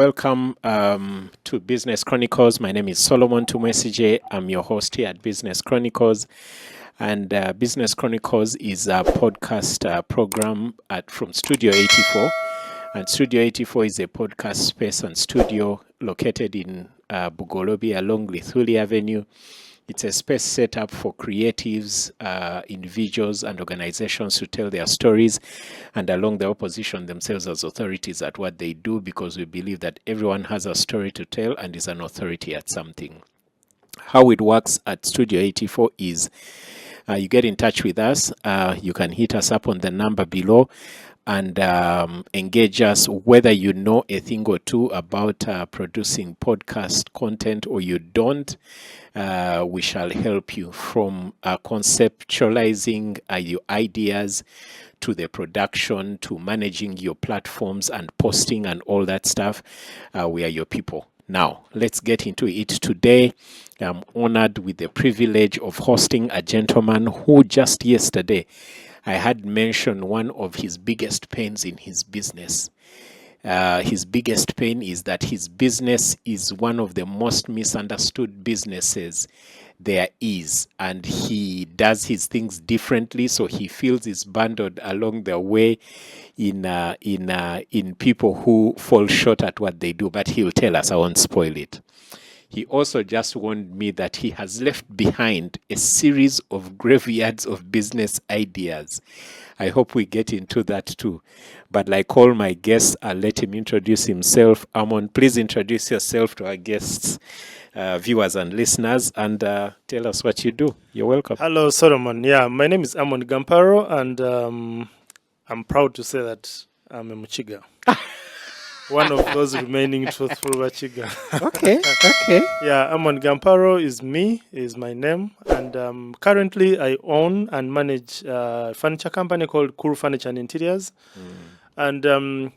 welcome to Business Chronicles. My name is Solomon Tumwesigye. I'm your host here at Business Chronicles. And Business Chronicles is a podcast program from Studio 84. And Studio 84 is a podcast space and studio located in Bugolobi along Lithuli Avenue. It's a space set up for creatives, individuals, and organizations to tell their stories and along the opposition themselves as authorities at what they do, because we believe that everyone has a story to tell and is an authority at something. How it works at Studio 84 is you get in touch with us. You can hit us up on the number below and engage us, whether you know a thing or two about producing podcast content or you don't. We shall help you from conceptualizing your ideas to the production to managing your platforms and posting and all that stuff. We are your people. Now, let's get into it today. I'm honored with the privilege of hosting a gentleman who just yesterday I had mentioned one of his biggest pains in his business. His biggest pain is that his business is one of the most misunderstood businesses there is, and he does his things differently, so he feels he's bundled along the way in people who fall short at what they do. But he'll tell us. I won't spoil it. He also just warned me that he has left behind a series of graveyards of business ideas. I hope we get into that too. But like all my guests, I'll let him introduce himself. Amon, please introduce yourself to our guests, viewers and listeners, and tell us what you do. You're welcome. Hello, Solomon. Yeah, my name is Amon Gamparo, and I'm proud to say that I'm a Muchiga. One of those remaining truthful Wachiga. Okay. Yeah, Amon Gamparo is my name. And currently I own and manage a furniture company called Cool Furniture Interiors. And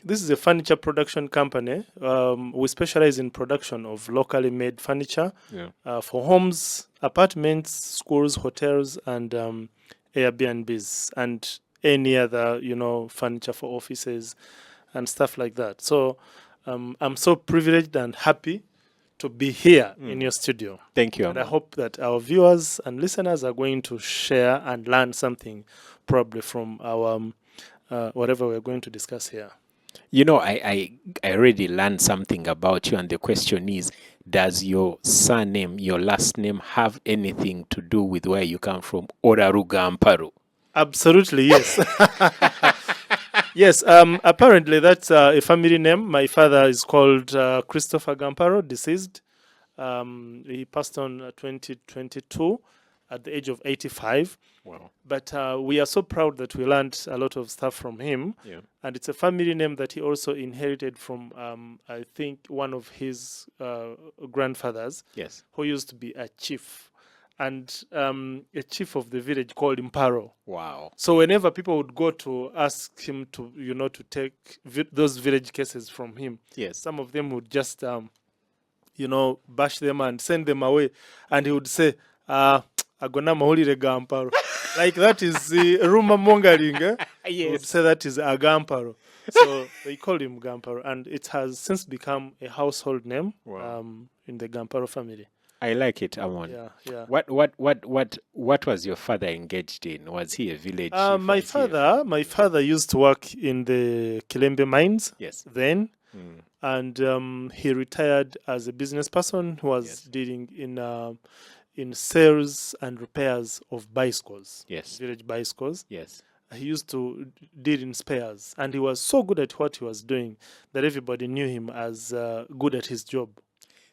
this is a furniture production company. We specialize in production of locally made furniture for homes, apartments, schools, hotels, and Airbnbs, and any other, furniture for offices and stuff like that. So I'm so privileged and happy to be here in your studio. Thank you, And Amon. I hope that our viewers and listeners are going to share and learn something probably from our whatever we're going to discuss here. I already learned something about you, and the question is, does your surname, your last name, have anything to do with where you come from, Oraru Gamparo? Absolutely, yes. Yes, apparently that's a family name. My father is called Christopher Gamparo, deceased. He passed on 2022 at the age of 85. Wow. But we are so proud that we learned a lot of stuff from him. Yeah. And it's a family name that he also inherited from, I think, one of his grandfathers, Yes. who used to be a chief. And a chief of the village called Mparo. Wow. So whenever people would go to ask him to, to take those village cases from him, Yes. some of them would just, bash them and send them away. And he would say, agona mahulire Gamparo. Like that is the rumor mongering. Yes. He would say that is a Gamparo. So they called him Gamparo. And it has since become a household name in the Gamparo family. I like it, Amon. Yeah. What was your father engaged in? Was he a village chief? My father used to work in the Kilembe mines. Yes. Then, and he retired as a business person who was dealing in sales and repairs of bicycles. Yes. Village bicycles. Yes. He used to deal in spares, and he was so good at what he was doing that everybody knew him as good at his job.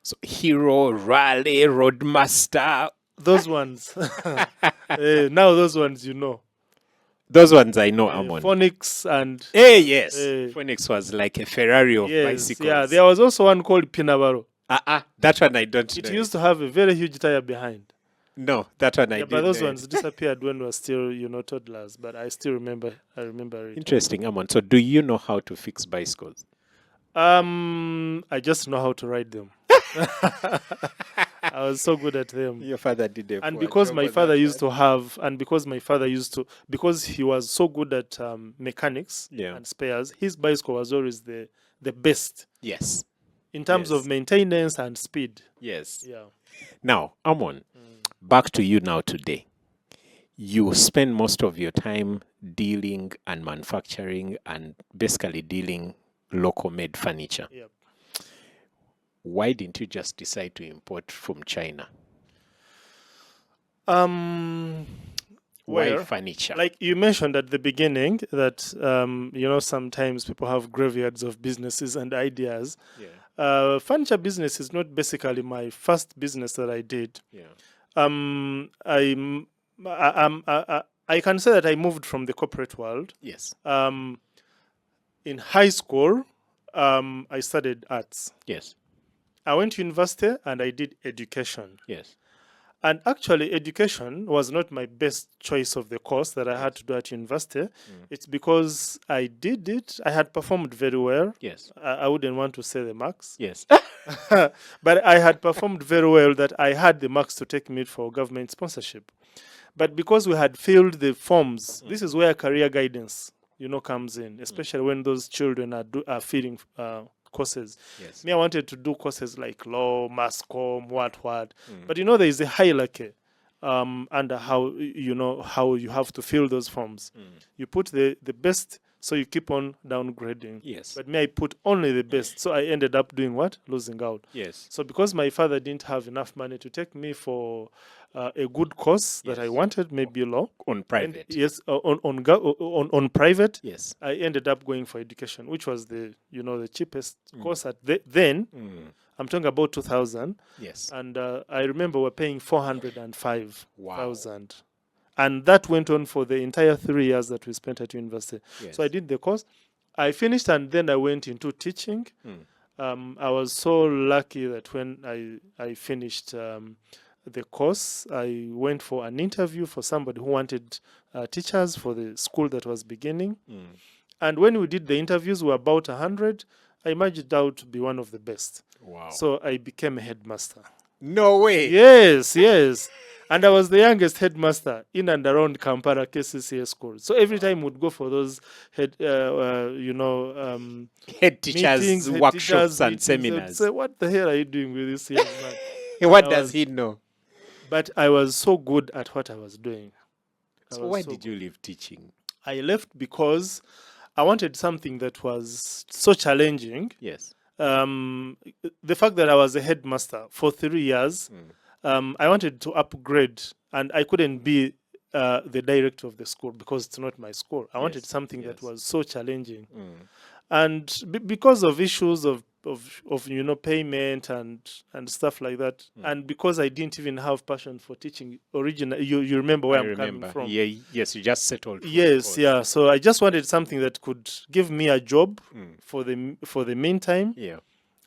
So hero, rally, roadmaster. Those ones. Now those ones Those ones I know, Amon. Phoenix and... yes. Phoenix was like a Ferrari of bicycles. Yeah, there was also one called Pinabaro. That one I don't know. It used to have a very huge tire behind. No, that one I didn't. But those ones disappeared when we were still, toddlers. But I still remember. I remember it. Interesting, Amon. So do you know how to fix bicycles? I just know how to ride them. I was so good at them. Your father did it. And because my father used to have, and because my father used to, because he was so good at mechanics and spares, his bicycle was always the best. Yes. in terms of Yes. maintenance and speed. Yes. Yeah. Now, Amon, back to you now today. You spend most of your time dealing and manufacturing and basically dealing local made furniture. Yep. Why didn't you just decide to import from China? Why Where, furniture? like you mentioned at the beginning, that sometimes people have graveyards of businesses and ideas. Yeah. Furniture business is not basically my first business that I did. Yeah. I'm, I can say that I moved from the corporate world. Yes. In high school, I studied arts. Yes. I went to university and I did education. Yes. And actually, education was not my best choice of the course that I had to do at university. It's because I did it. I had performed very well. Yes. I wouldn't want to say the marks. Yes. But I had performed very well that I had the marks to take me for government sponsorship. But because we had filled the forms, this is where career guidance, comes in, especially when those children are filling courses. Yes. Me, I wanted to do courses like law, mass comm, what. But there is a hierarchy under how you have to fill those forms. You put the best, so you keep on downgrading. Yes. But me, I put only the best, so I ended up doing what? Losing out. Yes. So because my father didn't have enough money to take me for a good course that I Yes. wanted, maybe law. On private. And yes, on private. Yes. I ended up going for education, which was the cheapest course at then. I'm talking about 2000, Yes. and I remember we're paying 405,000, and that went on for the entire 3 years that we spent at university. Yes. So I did the course, I finished, and then I went into teaching. I was so lucky that when I finished the course, I went for an interview for somebody who wanted teachers for the school that was beginning. And when we did the interviews, we were about 100. I imagined out to be one of the best. Wow. So I became a headmaster. No way. Yes. And I was the youngest headmaster in and around Kampala KCCA school. So every time we'd go for those head teachers, meetings, workshops, and meetings, seminars. say, what the hell are you doing with this young man? What I does was- he know? But I was so good at what I was doing. So why did you leave teaching? I left because I wanted something that was so challenging. Yes. The fact that I was a headmaster for 3 years, I wanted to upgrade, and I couldn't be the director of the school because it's not my school. I wanted Yes, something that yes. was so challenging, and because of issues of payment and stuff like that, and because I didn't even have passion for teaching originally. You remember where I I'm remember. coming from? Yeah, yes, you just settled. for the Yes, course. yeah. So I just wanted something that could give me a job for the meantime. Yeah.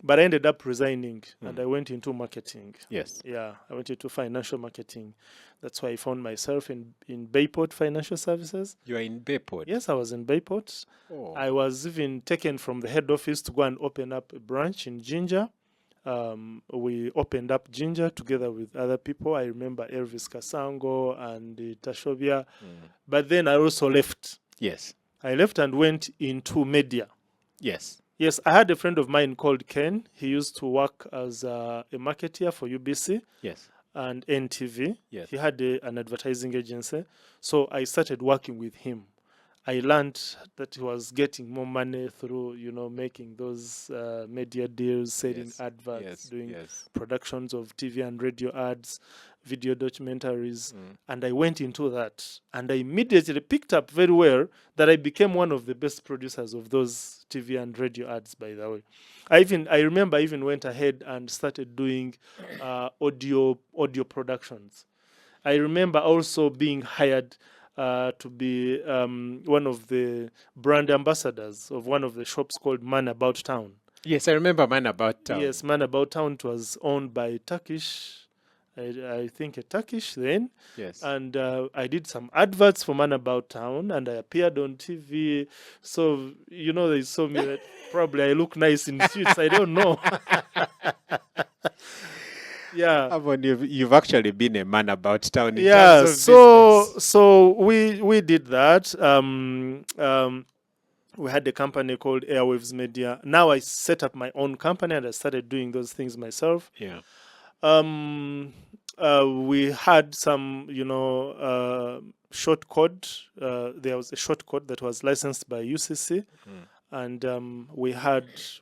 But I ended up resigning, and I went into marketing. Yes. Yeah, I went into financial marketing. That's why I found myself in Bayport Financial Services. You are in Bayport. Yes, I was in Bayport. Oh. I was even taken from the head office to go and open up a branch in Ginger. We opened up Ginger together with other people. I remember Elvis Kasango and Tashobia. But then I also left. Yes. I left and went into media. Yes. Yes, I had a friend of mine called Ken. He used to work as a marketeer for UBC Yes. and NTV. Yes. He had an advertising agency. So I started working with him. I learned that he was getting more money through, making those media deals, selling Yes. adverts, Yes. doing Yes. productions of TV and radio ads, video documentaries. And I went into that. And I immediately picked up very well that I became one of the best producers of those TV and radio ads, by the way. I remember I even went ahead and started doing audio productions. I remember also being hired to be one of the brand ambassadors of one of the shops called Man About Town. Yes, I remember Man About Town. Yes, Man About Town. It was owned by Turkish, I think a Turkish then. Yes. And I did some adverts for Man About Town, and I appeared on TV. So, they saw me that probably I look nice in suits. I don't know. Yeah. Amon, you've actually been a man about town. In Yeah. terms of business. So we did that. We had a company called Airwaves Media. Now I set up my own company and I started doing those things myself. Yeah. We had some, short code. There was a short code that was licensed by UCC, and we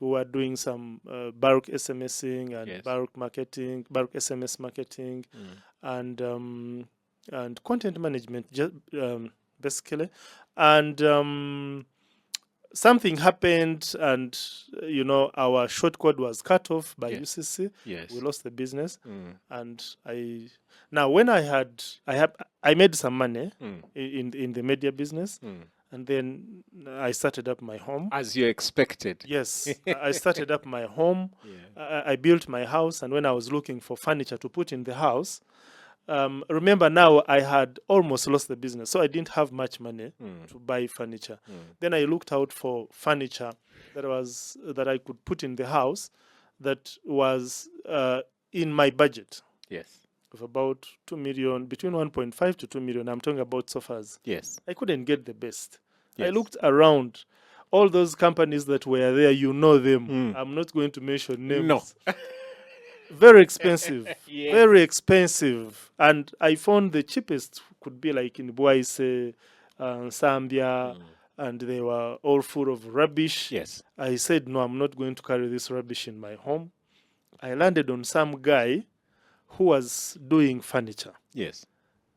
were doing some bulk SMSing and Yes. bulk marketing, bulk SMS marketing, and content management, basically. And something happened, and our short code was cut off by Yes. UCC. Yes. We lost the business, and now when I made some money in the media business, and then I started up my home. As you expected. Yes, I started up my home. Yeah. I built my house, and when I was looking for furniture to put in the house, remember now I had almost lost the business, so I didn't have much money to buy furniture. Then I looked out for furniture that I could put in the house that was in my budget Yes. of about 2 million, between 1.5 to 2 million. I'm talking about sofas. Yes. I couldn't get the best. I Yes. looked around. All those companies that were there, you know them. I'm not going to mention names. No. Very expensive. Yes. Very expensive. And I found the cheapest could be like in Boise, Zambia, and they were all full of rubbish. Yes. I said, no, I'm not going to carry this rubbish in my home. I landed on some guy who was doing furniture. Yes.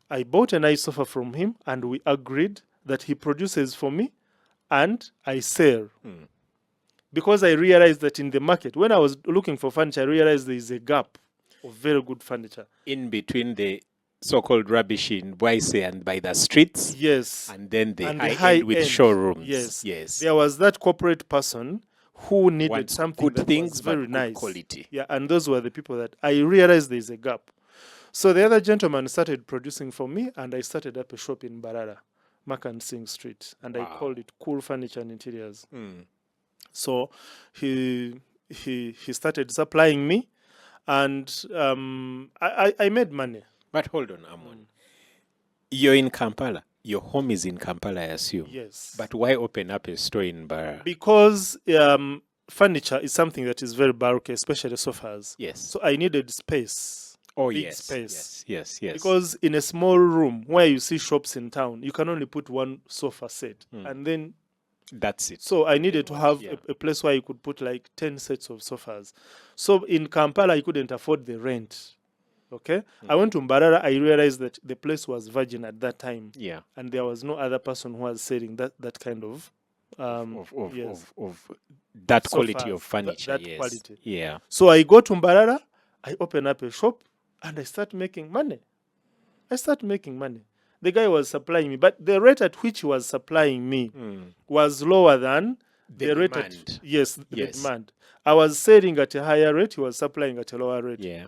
I bought a nice sofa from him, and we agreed that he produces for me and I sell. Because I realized that in the market, when I was looking for furniture, I realized there is a gap of very good furniture. In between the so-called rubbish in Boise and by the streets. Yes. And then the And high end with showrooms. Yes. Yes. There was that corporate person who needed Want something good that things, was but very good nice. quality. Yeah, and those were the people that I realized there is a gap. So the other gentleman started producing for me, and I started up a shop in Barara, Makan Singh Street, and I called it Cool Furniture and Interiors. So he started supplying me, and I made money. But hold on, Amon. You're in Kampala. Your home is in Kampala, I assume. Yes. But why open up a store in Bara? Because furniture is something that is very bulky, especially sofas. Yes. So I needed space. Oh, big yes. space. Yes. Because in a small room where you see shops in town, you can only put one sofa set. And then That's it. so I needed to have a place where you could put like 10 sets of sofas. So in Kampala, I couldn't afford the rent. Okay? I went to Mbarara. I realized that the place was virgin at that time. Yeah. And there was no other person who was selling that kind of Of that quality of furniture. that quality. Yeah. So I go to Mbarara, I open up a shop, and I start making money. The guy was supplying me, but the rate at which he was supplying me was lower than The rate demand. the demand. I was selling at a higher rate, he was supplying at a lower rate. Yeah.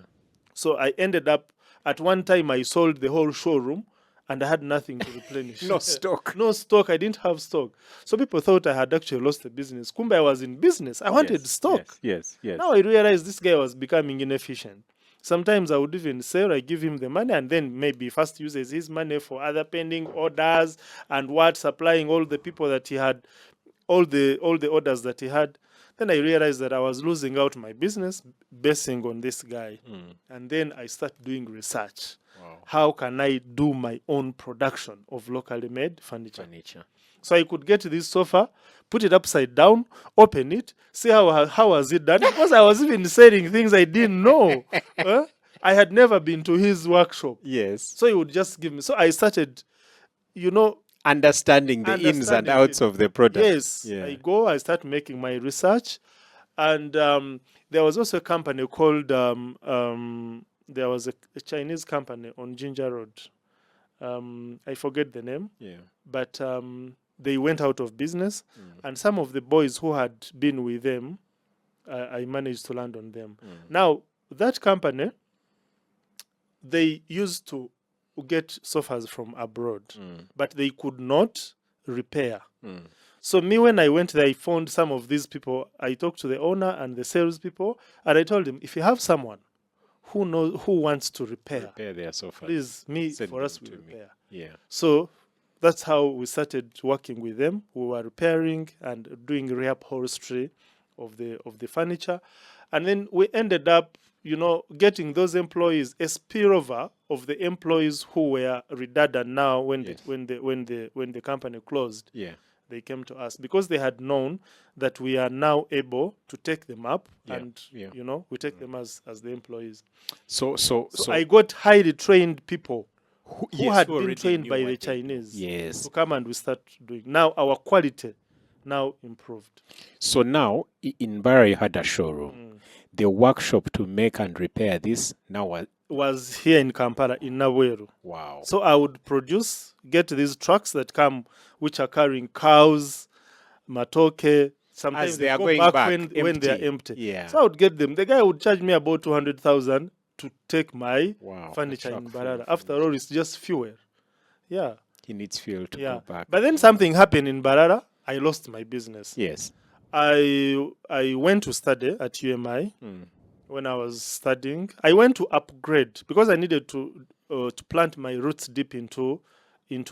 So I ended up, at one time I sold the whole showroom, and I had nothing to replenish. No stock. No stock. I didn't have stock. So people thought I had actually lost the business. Kumbe, I was in business. I wanted stock. Yes. Now I realized this guy was becoming inefficient. Sometimes I would even sell, I give him the money, and then maybe first uses his money for other pending orders and supplying all the people that he had, all the orders that he had. Then I realized that I was losing out my business basing on this guy. And then I start doing research. Wow. How can I do my own production of locally made furniture? So I could get this sofa, put it upside down, open it, see how was it done. Because I was even selling things I didn't know. I had never been to his workshop. Yes. So he would just give me. So I started, understanding the ins and outs of the product. Yes. Yeah. I start making my research. And there was also a company called, there was a Chinese company on Ginger Road. I forget the name. Yeah. But they went out of business. And some of the boys who had been with them, I managed to land on them. Now, that company, they used to get sofas from abroad, but they could not repair. So me, when I went there, I found some of these people. I talked to the owner and the salespeople, and I told them, if you have someone who wants to repair their sofa, please, Send for us, them we to me. repair. Yeah. So that's how we started working with them. We were repairing and doing reupholstery of the furniture, and then we ended up, getting those employees, a spillover of the employees who were redundant now when Yes. when the company closed. Yeah. They came to us because they had known that we are now able to take them up, Yeah, and yeah. we take them as the employees. So So I got highly trained people who yes, had who been already trained knew by what the they do. Chinese Yes. to come, and we start doing. Now our quality now improved. So now in Barra you had a showroom. The workshop to make and repair this now Was here in Kampala, in Naweru. wow. So I would get these trucks that come, which are carrying cows, matoke. Sometimes As they they are go going back, back when they are empty. empty. Yeah. So I would get them. The guy would charge me about 200,000 to take my Wow, a furniture truck in full of Barara. After all, it's just fuel. Yeah, He needs fuel to yeah. go back. But then something happened in Barara. I lost my business. Yes. I went to study at UMI. When I was studying, I went to upgrade because I needed to plant my roots deep into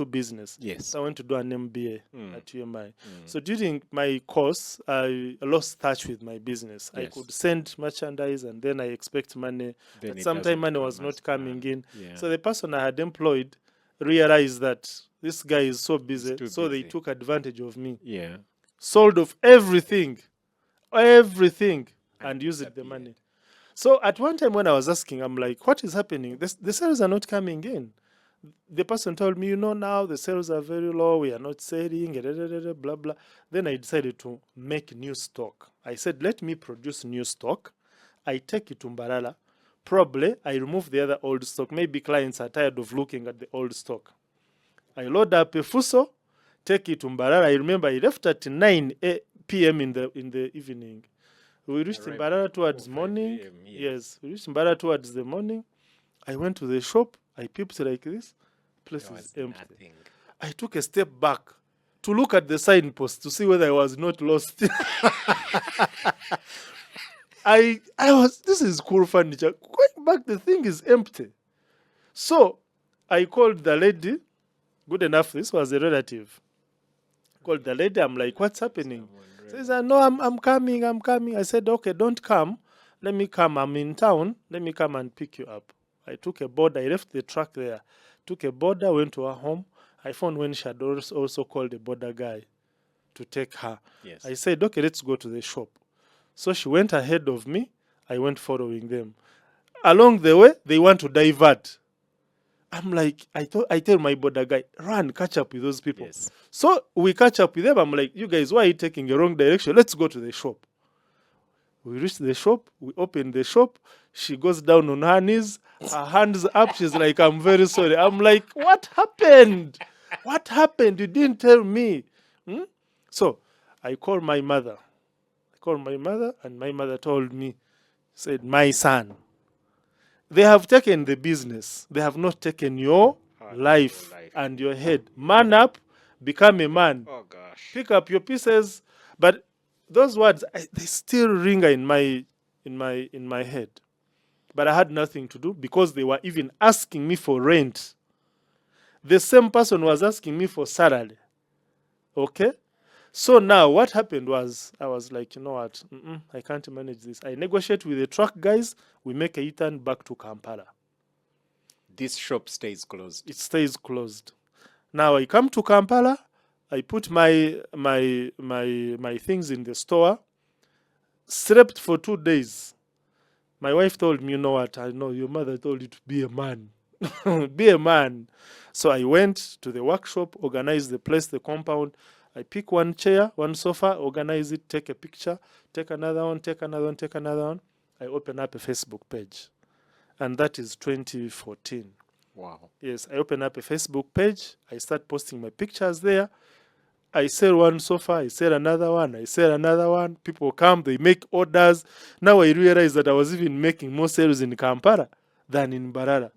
business. Yes. So I went to do an MBA at UMI. So during my course, I lost touch with my business. I Yes. could send merchandise, and then I expect money. Then But it sometimes doesn't money come was as not coming in. Yeah. So the person I had employed realized that this guy is so busy. too So they busy. took advantage of me. Yeah. Sold off everything, and used the disappeared. money. So at one time when I was asking, I'm like, what is happening? The sales are not coming in. The person told me, now the sales are very low. We are not selling, blah, blah. Then I decided to make new stock. I said, let me produce new stock. I take it to Mbarara. Probably I remove the other old stock. Maybe clients are tired of looking at the old stock. I load up a fuso, take it to Mbarara. I remember I left at 9 p.m. in the evening. We reached Arrived Mbarara at towards 4, 5 morning. a.m., Yes, we reached Mbarara towards the morning. I went to the shop. I peeped like this. Place There is was empty. nothing. I took a step back to look at the signpost to see whether I was not lost. This is Cool Furniture. Going back, the thing is empty. So I called the lady. Good enough, this was a relative. Called the lady. I'm like, what's happening? Says, no, I'm coming. I said, okay, don't come. Let me come. I'm in town. Let me come and pick you up. I took a board. I left the truck there. Took a border, went to her home. I found when she had also called the border guy to take her. Yes. I said, okay, let's go to the shop. So she went ahead of me. I went following them. Along the way, they want to divert. I'm like, I tell my border guy, run, catch up with those people. Yes. So we catch up with them. I'm like, you guys, why are you taking the wrong direction? Let's go to the shop. We reach the shop. We open the shop. She goes down on her knees, her hands up. She's like, I'm very sorry. I'm like, what happened? What happened? You didn't tell me. So I called my mother. And my mother told me, said, my son, they have taken the business. They have not taken your life and your head. Man up, become a man. Oh gosh. Pick up your pieces. But those words, they still ring in my head. But I had nothing to do because they were even asking me for rent. The same person was asking me for salary. Okay? So now what happened was, I was like, you know what? I can't manage this. I negotiate with the truck guys. We make a U-turn back to Kampala. This shop stays closed. It stays closed. Now I come to Kampala. I put my things in the store. Slept for 2 days. My wife told me, you know what? I know your mother told you to be a man. Be a man. So I went to the workshop, organized the place, the compound. I pick one chair, one sofa, organize it, take a picture, take another one, take another one, take another one. I open up a Facebook page. And that is 2014. Wow. Yes, I open up a Facebook page. I start posting my pictures there. I sell one sofa, I sell another one, I sell another one. People come, they make orders. Now I realize that I was even making more sales in Kampala than in Mbarara.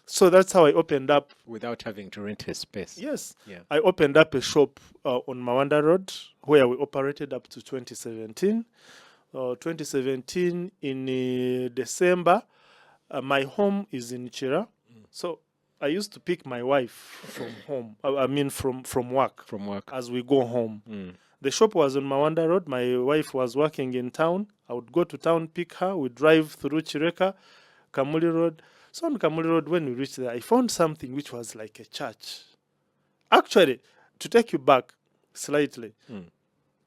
So that's how I opened up. Without having to rent a space. Yes. Yeah. I opened up a shop on Mawanda Road where we operated up to 2017. 2017 in December, my home is in Chira. So I used to pick my wife from home. I mean, from work. From work. As we go home. Mm. The shop was on Mawanda Road. My wife was working in town. I would go to town, pick her. We drive through Chireka, Kamuli Road. So on Kamuli Road, when we reached there, I found something which was like a church. Actually, to take you back slightly,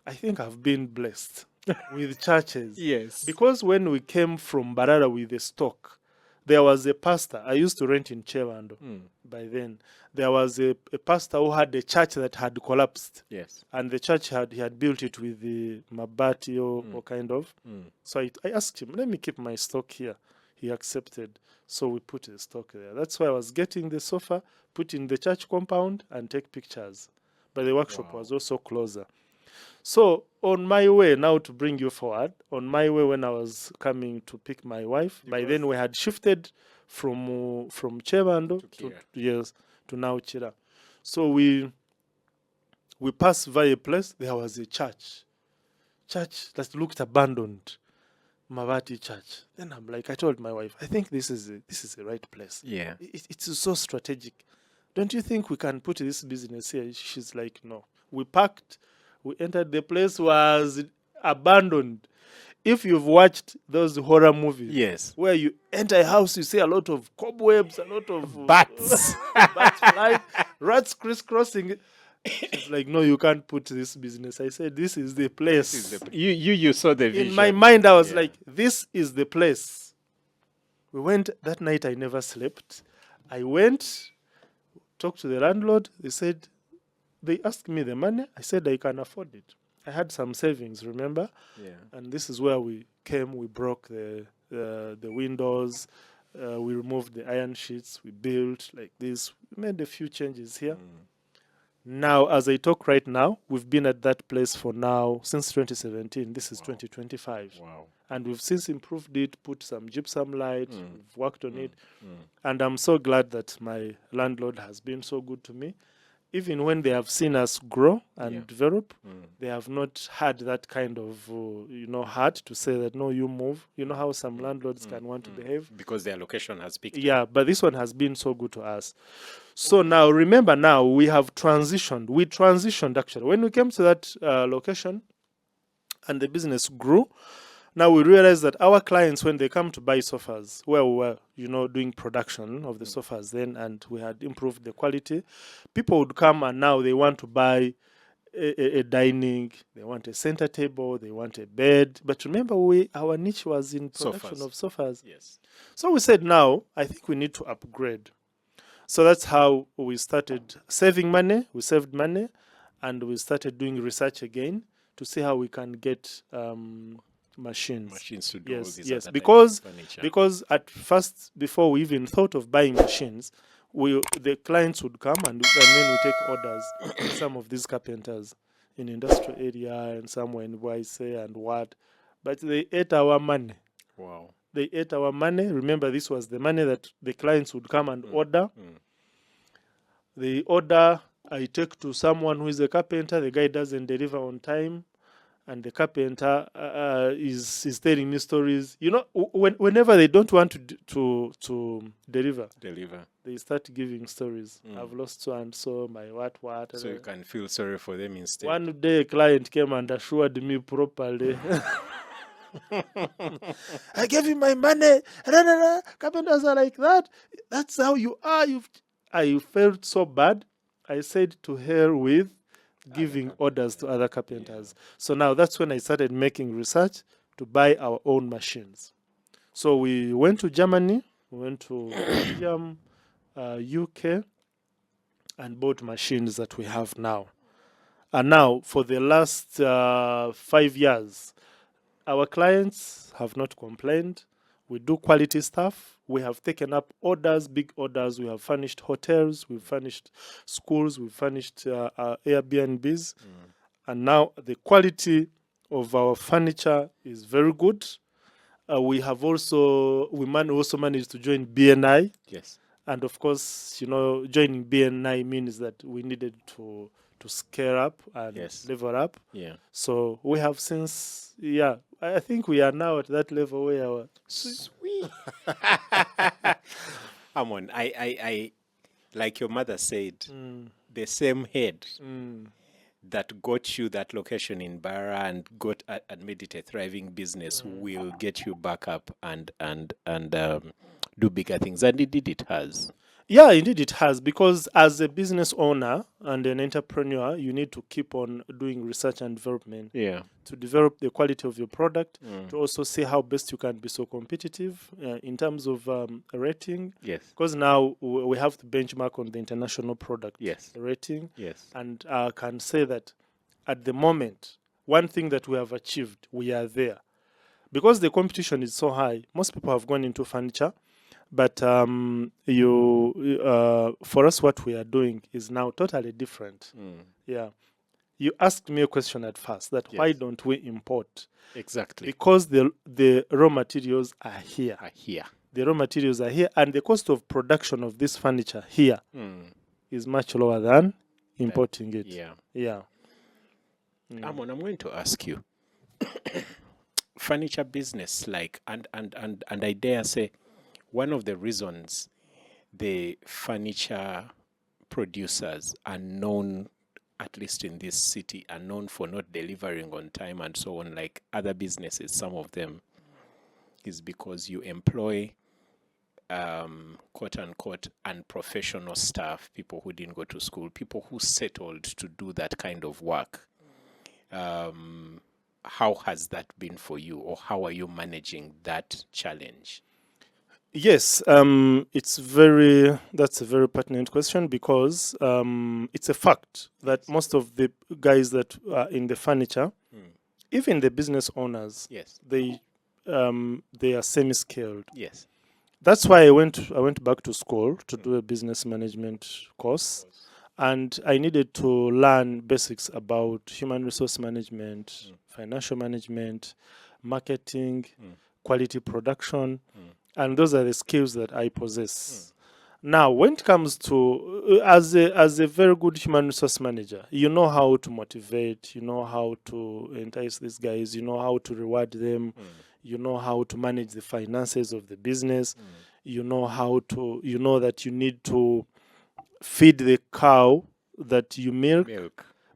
I think I've been blessed with churches. Yes. Because when we came from Barara with the stock, there was a pastor. I used to rent in Chewando by then. There was a pastor who had a church that had collapsed. Yes. And the church he had built it with the mabati or kind of. So I asked him, let me keep my stock here. He accepted. So we put the stock there. That's why I was getting the sofa, put in the church compound, and take pictures. But the workshop was also closer. So on my way, now to bring you forward, on my way when I was coming to pick my wife, by then we had shifted from Chebando to now Chira. So we passed via a place. There was a church that looked abandoned, Mavati church. Then I'm like, I told my wife, I think this is the right place. Yeah. It's so strategic. Don't you think we can put this business here? She's like, no. We parked. We entered. The place was abandoned. If you've watched those horror movies, Yes. where you enter a house, you see a lot of cobwebs, a lot of Bats. bats flying, rats crisscrossing. She's like, no, you can't put this business. I said, this is the place. You saw the vision. In my mind, I was like, this is the place. We went that night. I never slept. I went, talked to the landlord. They asked me the money. I said I can afford it. I had some savings, remember? Yeah. And this is where we came. We broke the windows. We removed the iron sheets. We built like this. We made a few changes here. Now, as I talk right now, we've been at that place for now since 2017. This is 2025. Wow. And we've since improved it, put some gypsum light, we've worked on it. And I'm so glad that my landlord has been so good to me. Even when they have seen us grow and develop, they have not had that kind of, heart to say that, no, you move. You know how some landlords can want to behave? Because their location has picked. Yeah, but this one has been so good to us. So now, remember now, we have transitioned. We transitioned, actually. When we came to that location and the business grew, now we realize that our clients, when they come to buy sofas, where we were, doing production of the sofas then, and we had improved the quality, people would come and now they want to buy a dining, they want a center table, they want a bed. But remember, our niche was in production of sofas. Yes. So we said, now, I think we need to upgrade. So that's how we started saving money. We saved money, and we started doing research again to see how we can get machines to do all these other because types of furniture. because at first, before we even thought of buying machines, the clients would come and then we take orders from some of these carpenters in industrial area and somewhere in Waise and what, but they ate our money. Wow. They ate our money. Remember, this was the money that the clients would come and order. The order I take to someone who is a carpenter. The guy doesn't deliver on time. And the carpenter is telling me stories. Whenever they don't want to deliver, they start giving stories. I've lost so and so, my what. So you can feel sorry for them instead. One day a client came and assured me properly. I gave him my money. Carpenters are like that. That's how you are. I felt so bad. I said, to hell with giving orders to other carpenters. So now that's when I started making research to buy our own machines. So we went to Germany, we went to Belgium, UK, and bought machines that we have now. And now, for the last 5 years, our clients have not complained. We do quality stuff. We have taken up orders, big orders. We have furnished hotels, we've furnished schools, we've furnished Airbnbs. And now the quality of our furniture is very good. We also managed to join BNI. Yes. And of course, joining BNI means that we needed to scale up and level up. Yeah. So we have since, I think we are now at that level where Sweet. Amon, I Like your mother said, Mm. the same head Mm. that got you that location in Barra and made it a thriving business will get you back up and do bigger things. And indeed it has. Yeah, indeed it has, because as a business owner and an entrepreneur, you need to keep on doing research and development Yeah. to develop the quality of your product, Mm. to also see how best you can be so competitive in terms of rating. Yes. Because now we have to benchmark on the international product Yes. rating, Yes. and I can say that at the moment, one thing that we have achieved, we are there. Because the competition is so high, most people have gone into furniture. But for us, what we are doing is now totally different. Mm. Yeah. You asked me a question at first, that why Yes. don't we import? Exactly. Because the raw materials are here. Here. The raw materials are here, and the cost of production of this furniture here Mm. is much lower than importing it. Yeah. Yeah. Amon, I'm going to ask you. Furniture business, like, and I dare say, one of the reasons the furniture producers are known, at least in this city, are known for not delivering on time and so on, like other businesses, some of them, is because you employ quote unquote unprofessional staff, people who didn't go to school, people who settled to do that kind of work. How has that been for you, or how are you managing that challenge? Yes, that's a very pertinent question, because it's a fact that most of the guys that are in the furniture, even the business owners, Yes. they are semi-skilled. Yes. That's why I went back to school to do a business management course, and I needed to learn basics about human resource management, financial management, marketing, quality production, and those are the skills that I possess. Now, when it comes to as a very good human resource manager, you know how to motivate, you know how to entice these guys, you know how to reward them, you know how to manage the finances of the business, you know that you need to feed the cow that you milk,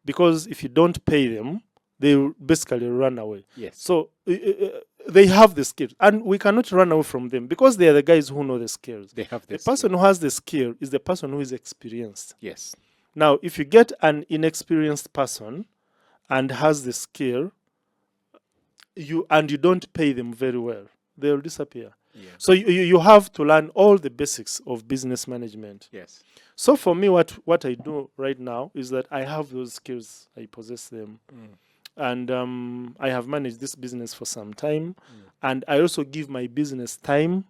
because if you don't pay them, they will basically run away. Yes. So they have the skills, and we cannot run away from them, because they are the guys who know the skills. They have the person who has the skill is the person who is experienced. Yes. Now, if you get an inexperienced person and has the skill, you don't pay them very well, they will disappear. Yeah. So you have to learn all the basics of business management. Yes. So for me, what I do right now is that I have those skills, I possess them, and I have managed this business for some time, and I also give my business time.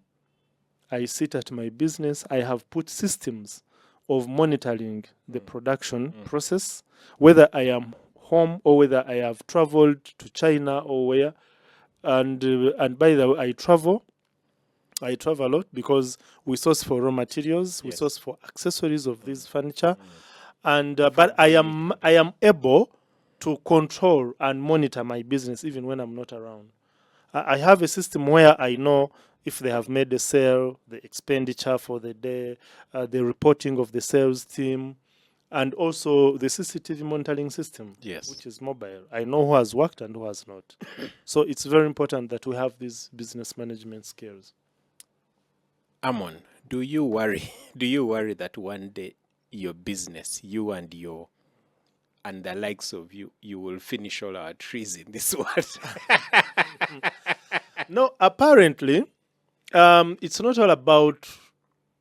I sit at my business. I have put systems of monitoring the production process, whether I am home or whether I have traveled to China or where. And by the way, I travel a lot, because we source for raw materials, we Yes. source for accessories of this furniture, and but I am able to control and monitor my business even when I'm not around. I have a system where I know if they have made a sale, the expenditure for the day, the reporting of the sales team, and also the CCTV monitoring system, Yes. which is mobile. I know who has worked and who has not. So it's very important that we have these business management skills. Amon, do you worry? Do you worry that one day your business, you and the likes of you will finish all our trees in this world? No, apparently, it's not all about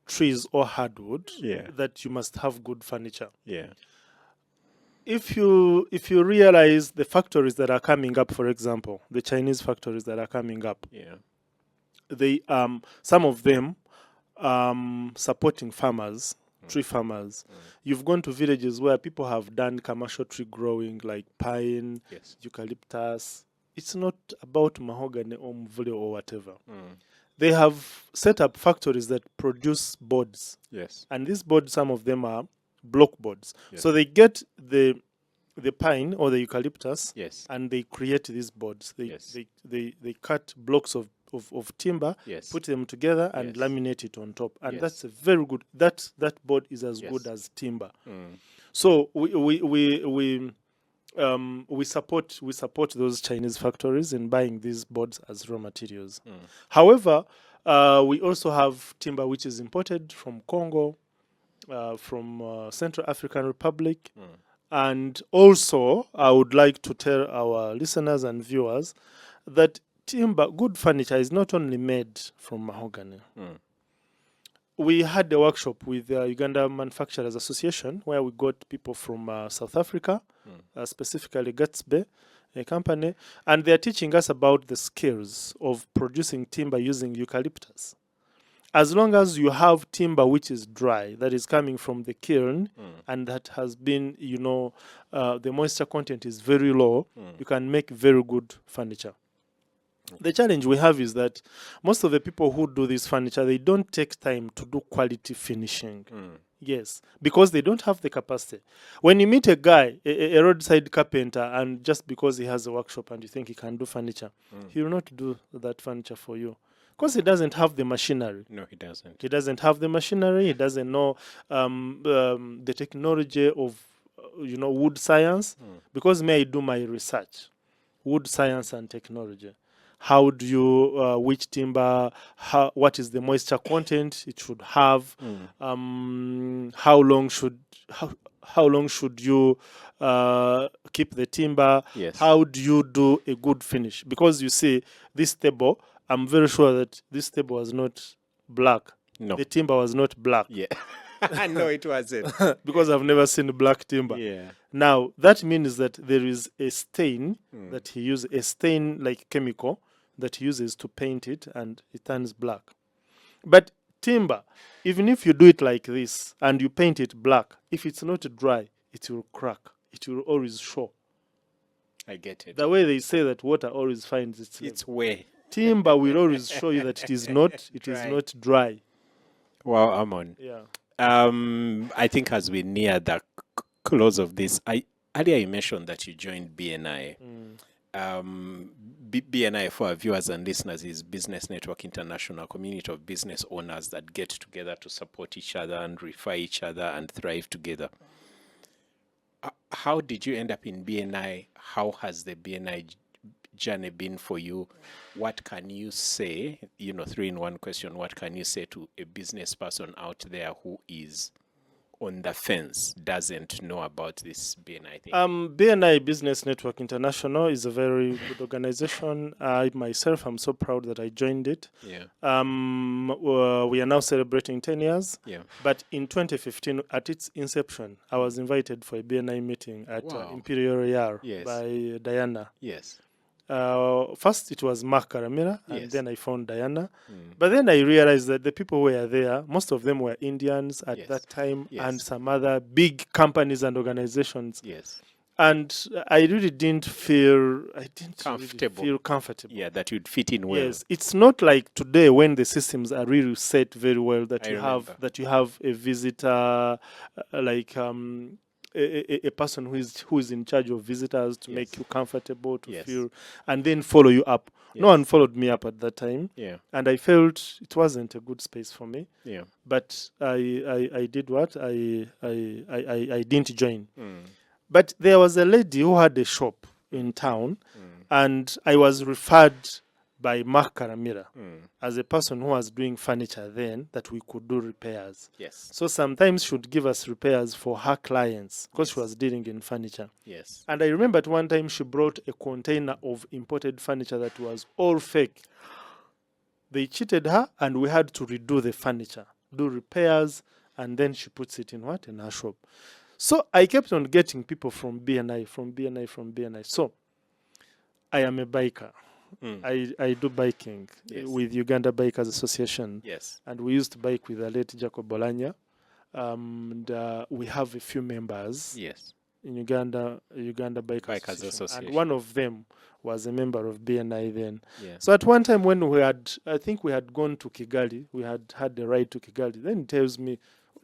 trees or hardwood. Yeah. That you must have good furniture. Yeah. If you realize the factories that are coming up, for example, the Chinese factories that are coming up, Yeah. they some of them supporting farmers, tree farmers. You've gone to villages where people have done commercial tree growing, like pine, Yes. eucalyptus. It's not about mahogany or mvule or whatever. They have set up factories that produce boards, Yes. and these boards, some of them are block boards. Yes. So they get the pine or the eucalyptus, Yes. and they create these boards. Yes. They cut blocks of of timber, Yes. put them together, and Yes. laminate it on top. And Yes. that's a very good. That board is as Yes. good as timber. Mm. So we support those Chinese factories in buying these boards as raw materials. However, we also have timber which is imported from Congo, from Central African Republic, and also I would like to tell our listeners and viewers that good furniture is not only made from mahogany. We had a workshop with the Uganda Manufacturers Association where we got people from South Africa, specifically Gatsby, a company, and they're teaching us about the skills of producing timber using eucalyptus. As long as you have timber which is dry, that is coming from the kiln, and that has been, the moisture content is very low, you can make very good furniture. The challenge we have is that most of the people who do this furniture, they don't take time to do quality finishing. Yes, because they don't have the capacity. When you meet a guy, a roadside carpenter, and just because he has a workshop and you think he can do furniture, he will not do that furniture for you. Because he doesn't have the machinery. No, he doesn't. He doesn't have the machinery. He doesn't know the technology of, wood science. Because may I do my research, wood science and technology. How do you, which timber, what is the moisture content it should have? How long should you keep the timber? Yes. How do you do a good finish? Because you see, this table, I'm very sure that this table was not black. No. The timber was not black. Yeah. No, it wasn't. Because I've never seen black timber. Yeah. Now, that means that there is a stain that he uses, a stain like chemical that he uses to paint it, and it turns black. But timber, even if you do it like this and you paint it black, if it's not dry, it will crack. It will always show. I get it. The way they say that water always finds its level. It's way. Timber will always show you that it is not dry. Wow, Amon. Yeah. I think as we near the close of this, earlier you mentioned that you joined BNI. BNI, for our viewers and listeners, is Business Network International, community of business owners that get together to support each other and refer each other and thrive together. How did you end up in BNI? How has the BNI journey been for you? What can you say, 3-in-1 question, what can you say to a business person out there who is on the fence, doesn't know about this BNI thing? BNI, Business Network International, is a very good organization. I myself am so proud that I joined it. Yeah. We are now celebrating 10 years. Yeah. But in 2015, at its inception, I was invited for a BNI meeting at Imperial Royal by Diana. Yes. First, it was Mark Karamira, and Yes. then I found Diana. But then I realized that the people who were there, most of them were Indians at that time, and some other big companies and organizations. Yes. And I really didn't feel comfortable. Yeah, that you'd fit in well. Yes, it's not like today when the systems are really set very well that you have a visitor a person who is in charge of visitors to make you comfortable, to feel, and then follow you up. No one followed me up at that time. Yeah. And I felt it wasn't a good space for me. Yeah. But I did what? I didn't join. But there was a lady who had a shop in town, and I was referred by Mark Karamira as a person who was doing furniture then, that we could do repairs. Yes. So sometimes she would give us repairs for her clients because she was dealing in furniture. Yes. And I remember at one time she brought a container of imported furniture that was all fake. They cheated her, and we had to redo the furniture, do repairs, and then she puts it in her shop. So I kept on getting people from BNI. So I am a biker. I do biking with Uganda Bikers Association. Yes. And we used to bike with the late Jacob Bolanya. And we have a few members in Uganda Bikers Association. And one of them was a member of BNI then. Yeah. So at one time when I think we had gone to Kigali, we had a ride to Kigali. Then he tells me,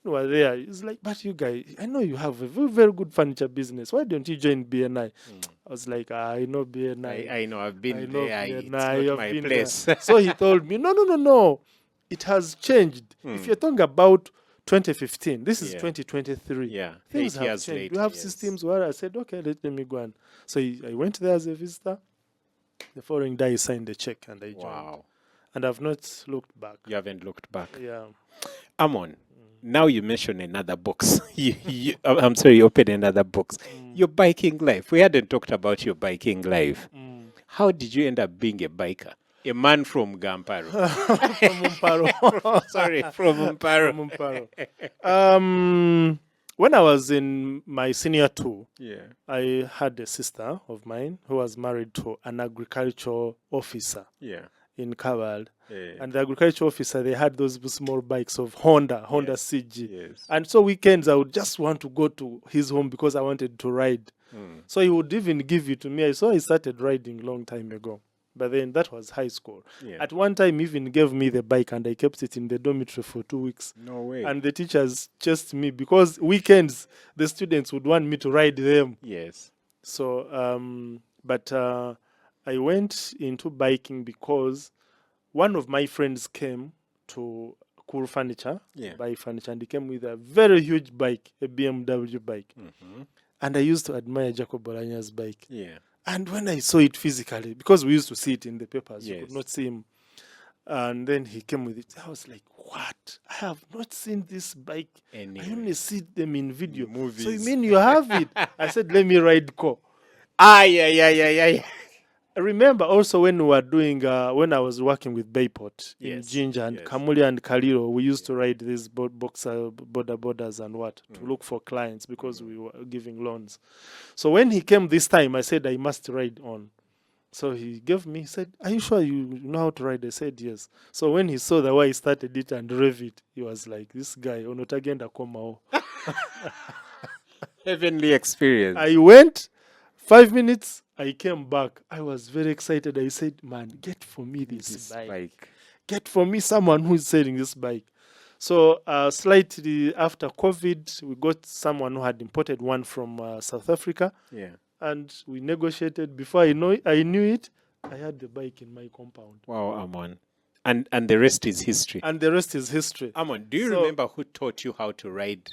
we were there, he's like, but you guys, I know you have a very, very good furniture business. Why don't you join BNI? I was like, I know BNI. I know, I've been I know there. BNI. It's not I've my been place. there. So he told me, no. It has changed. If you're talking about 2015, this is Yeah. 2023. Yeah, Things 8 have years changed. later, We have yes. systems where I said, okay, let me go on. So I went there as a visitor. The following day, I signed the check and I joined. Wow. And I've not looked back. You haven't looked back. Yeah. Amon, now you mentioned another box. I'm sorry, you opened another box. Your biking life. We hadn't talked about your biking life. How did you end up being a biker? A man from Gamparo. From Umparo. Sorry, from Gamparo. From Umparo. When I was in my senior two, Yeah. I had a sister of mine who was married to an agricultural officer Yeah. in Kabal. Yeah. And the agricultural officer, they had those small bikes of Honda Yes. CG. Yes. And so weekends, I would just want to go to his home because I wanted to ride. So he would even give it to me. So I started riding long time ago. But then that was high school. Yeah. At one time, he even gave me the bike and I kept it in the dormitory for 2 weeks. No way. And the teachers chased me because weekends, the students would want me to ride them. Yes. So, I went into biking because one of my friends came to Cool Furniture, Yeah. buy furniture, and he came with a very huge bike, a BMW bike. And I used to admire Jacob Bolanya's bike. Yeah. And when I saw it physically, because we used to see it in the papers, you Yes. could not see him. And then he came with it. I was like, what? I have not seen this bike. Anyway. I only see them in video. In movies. So you mean you have it? I said, let me ride co. Yeah. I remember also when we were doing, when I was working with Bayport in Yes, Jinja and yes. Kamuli and Kaliro, we used to ride these boxer borders and what to look for clients because we were giving loans. So when he came this time, I said I must ride on. So he gave me, he said, are you sure you know how to ride? I said, yes. So when he saw the way I started it and rev it, he was like, this guy, onotagenda komao. Heavenly experience. I went 5 minutes. I came back. I was very excited. I said, man, get for me this bike. Get for me someone who is selling this bike. So slightly after COVID, we got someone who had imported one from South Africa. Yeah. And we negotiated. Before I knew it, I had the bike in my compound. Wow, Amon. And the rest is history. And the rest is history. Amon, do you remember who taught you how to ride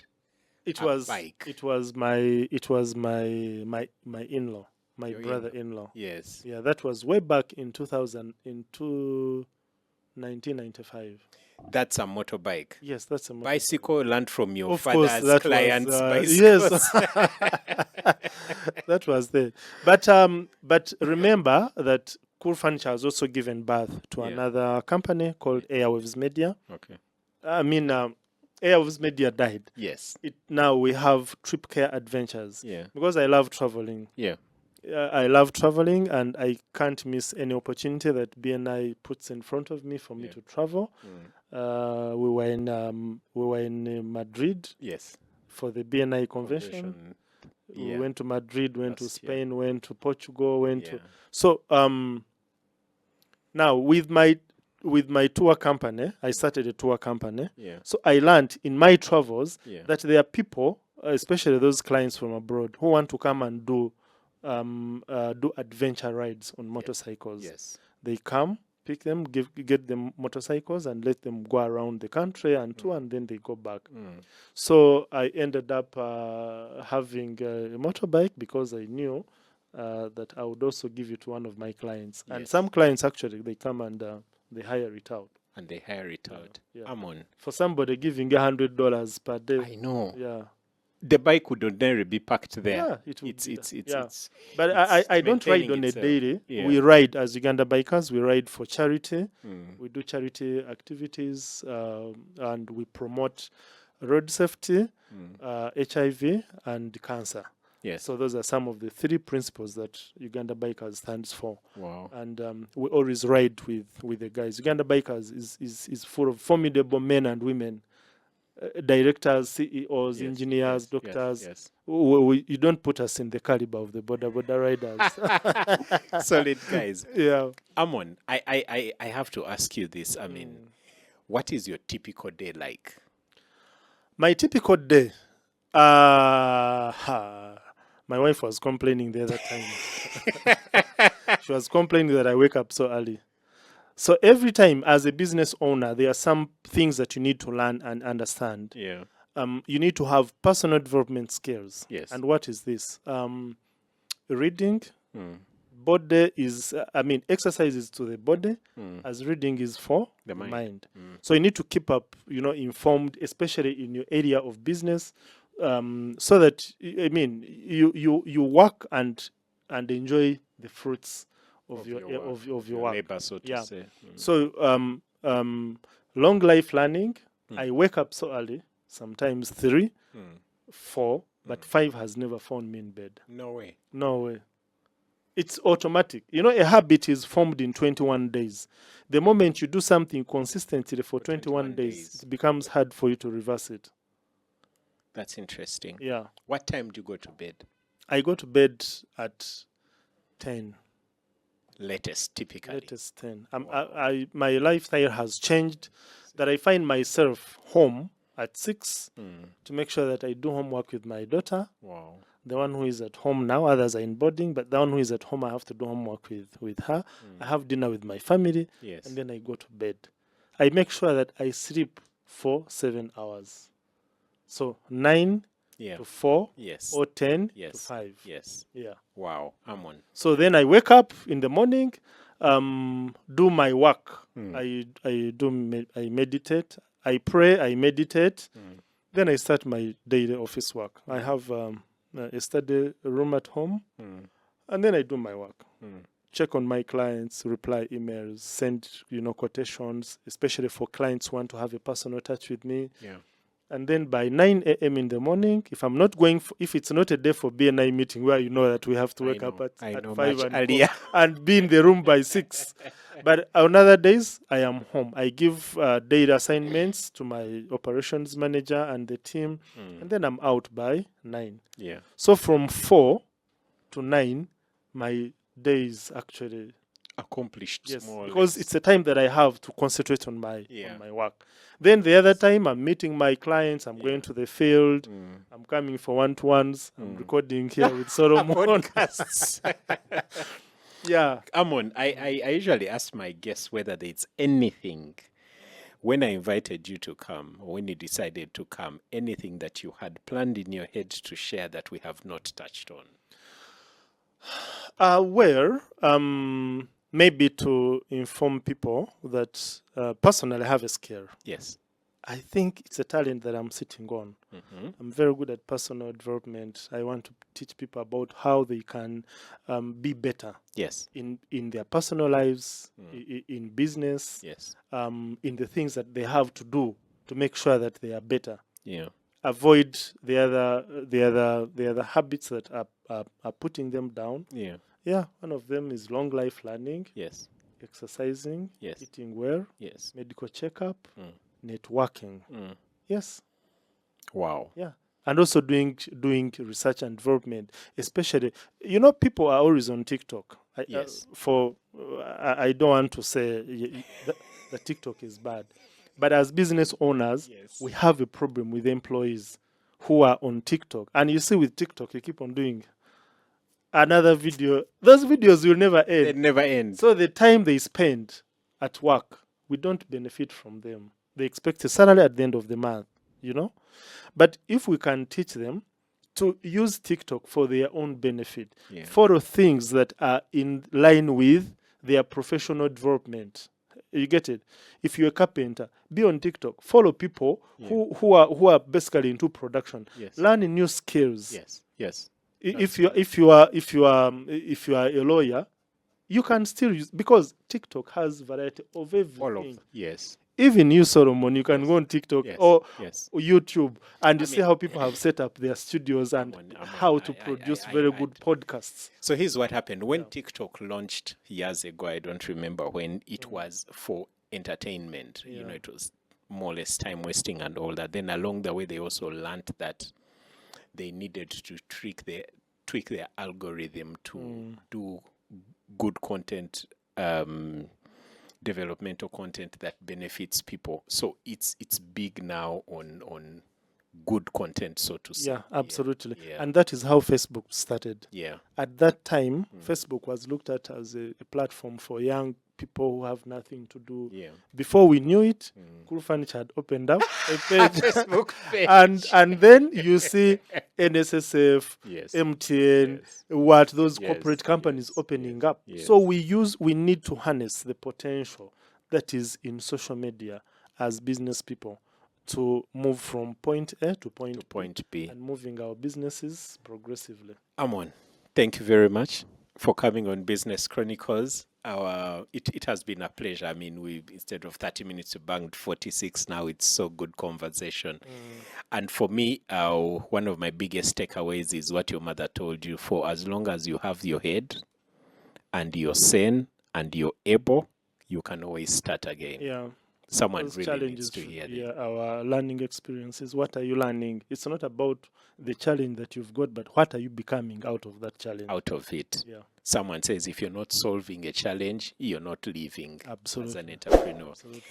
It a was bike? It was my in-law, my Your brother-in-law. Yes. Yeah, that was way back in 1995. That's a motorbike. Yes, that's a Bicycle learned from your Of course, father's that client's was, bicycle. yes. That was there. But remember that Cool Furniture has also given birth to another company called Airwaves Media. Okay. Airwaves Media died. Yes. Now we have Trip Care Adventures. Yeah. Because I love traveling. Yeah. I love traveling, and I can't miss any opportunity that BNI puts in front of me for me to travel. We were in Madrid. Yes. For the BNI convention. Yeah. We went to Madrid, went to Spain, yeah. went to Portugal, went Yeah. to. So now with my tour company, I started a tour company. Yeah. So I learned in my travels Yeah. that there are people, especially those clients from abroad, who want to come and do adventure rides on motorcycles. Yes. They come, pick them, get them motorcycles, and let them go around the country and tour, and then they go back. So I ended up having a motorbike because I knew that I would also give it to one of my clients. And Yes. some clients actually, they come and they hire it out. And they hire it out. Yeah. Amon. For somebody giving $100 per day. I know. Yeah. The bike would ordinarily be parked there. Yeah, it would It's be it's there. it's Yeah. it's But it's I don't ride maintaining on a itself. daily. Yeah. We ride as Uganda bikers. We ride for charity. We do charity activities, and we promote road safety, HIV, and cancer. Yes. So those are some of the 3 principles that Uganda Bikers stands for. Wow. And we always ride with the guys. Uganda Bikers is full of formidable men and women. Directors, CEOs, Yes, engineers, yes, doctors. Yes. You don't put us in the caliber of the border riders. Solid guys. Yeah. Amon, I have to ask you this. I mean, what is your typical day like? My typical day. My wife was complaining the other time. She was complaining that I wake up so early. So every time, as a business owner, there are some things that you need to learn and understand. Yeah. You need to have personal development skills. Yes. And what is this? Reading. Mm. Body is, exercise is to the body, as reading is for The the mind. mind. Mm. So you need to keep up, informed, especially in your area of business, so that you work and enjoy the fruits of your work, of your work. labor, so to Yeah. say. Mm. So long life learning. Mm. I wake up so early, sometimes 3, Mm. 4, but 5 has never found me in bed. No way. No way. It's automatic. A habit is formed in 21 days. The moment you do something consistently for 21 days, it becomes hard for you to reverse it. That's interesting. Yeah. What time do you go to bed? I go to bed at 10. Latest, typically. Latest 10. Wow. My lifestyle has changed that I find myself home at 6 to make sure that I do homework with my daughter. Wow. The one who is at home now, others are in boarding, but the one who is at home, I have to do homework with her. I have dinner with my family, Yes. and then I go to bed. I make sure that I sleep for 7 hours. So 9 Yeah. to 4 Yes. or 10 Yes. to 5. Yes. Yeah. Wow. Amon. So then I wake up in the morning, do my work. I meditate, I pray, I meditate. Then I start my daily office work. I have a study room at home, and then I do my work. Check on my clients, reply emails, send quotations, especially for clients who want to have a personal touch with me. Yeah. And then by 9 a.m. in the morning, if I'm not going, if it's not a day for BNI meeting where you know that we have to wake up at 5 and, earlier. and be in the room by 6. But on other days, I am home. I give data assignments to my operations manager and the team, and then I'm out by 9. Yeah. So from 4 to 9, my day is actually Accomplished. yes, More or because less. it's a time that I have to concentrate on my Yeah. on my work. Then the other time I'm meeting my clients, I'm going to the field, I'm coming for one-to-ones, I'm recording here with Solomon. Podcasts. Yeah. Amon, I usually ask my guests whether there's anything when I invited you to come, or when you decided to come, anything that you had planned in your head to share that we have not touched on. Maybe to inform people that personally I have a skill. Yes. I think it's a talent that I'm sitting on. I'm very good at personal development. I want to teach people about how they can be better. Yes. In their personal lives, in business, Yes. in the things that they have to do to make sure that they are better. Yeah. Avoid the other habits that are putting them down. Yeah. Yeah, one of them is long life learning. Yes. Exercising. Yes. Eating well. Yes. Medical checkup. Networking. Yes. Wow. Yeah. And also doing research and development, especially, people are always on TikTok. Yes. I don't want to say that TikTok is bad, but as business owners, Yes. we have a problem with employees who are on TikTok. And you see with TikTok, you keep on doing another video. Those videos will never end. They never end. So the time they spend at work, we don't benefit from them. They expect a salary at the end of the month, But if we can teach them to use TikTok for their own benefit, follow things that are in line with their professional development. You get it? If you're a carpenter, be on TikTok. Follow people who are basically into production. Yes. Learn new skills. Yes. Yes. If you are a lawyer, you can still use, because TikTok has variety of everything. All of yes. Even you, Solomon, you can go on TikTok or YouTube and you see how people have set up their studios and how to produce very good podcasts. So here's what happened. When TikTok launched years ago, I don't remember when, it was for entertainment. It was more or less time wasting and all that. Then along the way, they also learned that they needed to tweak their algorithm to do good content, developmental content that benefits people. So it's big now on good content, so to say. Yeah, absolutely. Yeah. And that is how Facebook started. Yeah. At that time, Facebook was looked at as a platform for young people who have nothing to do. Yeah. Before we knew it, Cool Furniture had opened up a page. Facebook page. and then you see NSSF, Yes. MTN, Yes. what those Yes, corporate companies yes, opening yes, up. yes. So we need to harness the potential that is in social media as business people to move from point A to point B. and moving our businesses progressively. Amon, thank you very much for coming on Business Chronicles. It has been a pleasure. I mean, we instead of 30 minutes, we banged 46. Now it's so good conversation. And for me, one of my biggest takeaways is what your mother told you. For as long as you have your head and you're sane and you're able, you can always start again. Yeah. Someone Those really needs challenges to should hear be that. our learning experiences. What are you learning? It's not about the challenge that you've got, but what are you becoming out of that challenge? Out of it. Yeah. Someone says if you're not solving a challenge, you're not living Absolutely. as an entrepreneur. Absolutely.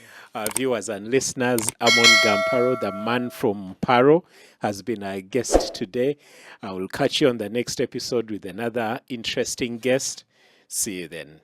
Viewers and listeners, Amon Gamparo, the man from Paro, has been our guest today. I will catch you on the next episode with another interesting guest. See you then.